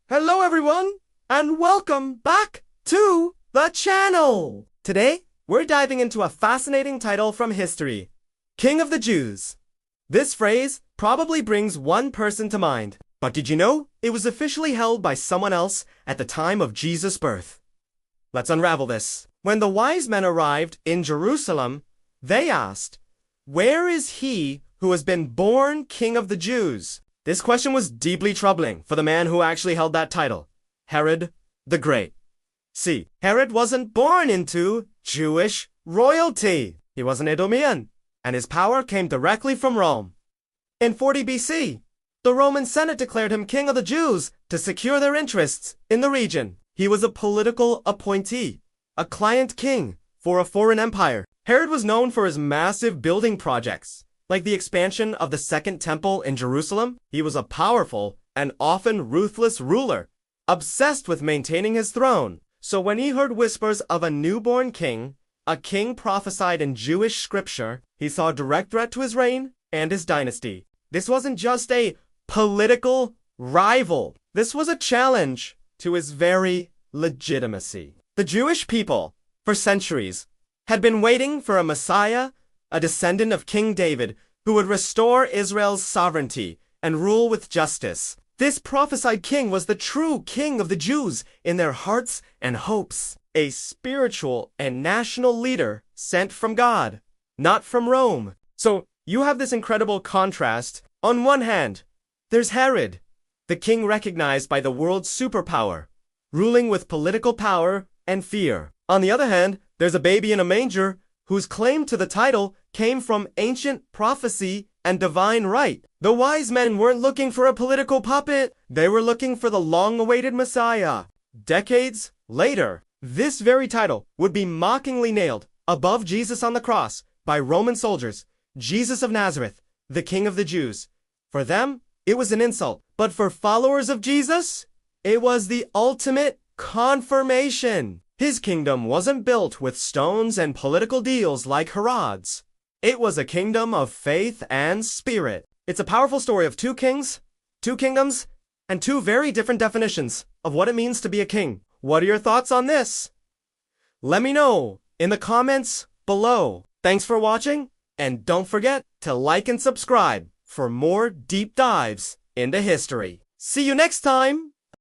Hello everyone, and welcome back to the channel! Today, we're diving into a fascinating title from history, King of the Jews. This phrase probably brings one person to mind, but did you know it was officially held by someone else at the time of Jesus' birth? Let's unravel this. When the wise men arrived in Jerusalem, they asked, "Where is he who has been born King of the Jews?" This question was deeply troubling for the man who actually held that title, Herod the Great. See, Herod wasn't born into Jewish royalty. He was an Idumean, and his power came directly from Rome. In 40 BC, the Roman Senate declared him King of the Jews to secure their interests in the region. He was a political appointee, a client king for a foreign empire. Herod was known for his massive building projects, like the expansion of the Second Temple in Jerusalem. He was a powerful and often ruthless ruler, obsessed with maintaining his throne. So when he heard whispers of a newborn king, a king prophesied in Jewish scripture, he saw a direct threat to his reign and his dynasty. This wasn't just a political rival. This was a challenge to his very legitimacy. The Jewish people, for centuries, had been waiting for a Messiah, a descendant of King David, who would restore Israel's sovereignty and rule with justice. This prophesied king was the true king of the Jews in their hearts and hopes, a spiritual and national leader sent from God, not from Rome. So you have this incredible contrast. On one hand, there's Herod, the king recognized by the world's superpower, ruling with political power and fear. On the other hand, there's a baby in a manger whose claim to the title came from ancient prophecy and divine right. The wise men weren't looking for a political puppet. They were looking for the long-awaited Messiah. Decades later, this very title would be mockingly nailed above Jesus on the cross by Roman soldiers. Jesus of Nazareth, the King of the Jews. For them, it was an insult. But for followers of Jesus, it was the ultimate confirmation. His kingdom wasn't built with stones and political deals like Herod's. It was a kingdom of faith and spirit. It's a powerful story of two kings, two kingdoms, and two very different definitions of what it means to be a king. What are your thoughts on this? Let me know in the comments below. Thanks for watching, and don't forget to like and subscribe for more deep dives into history. See you next time!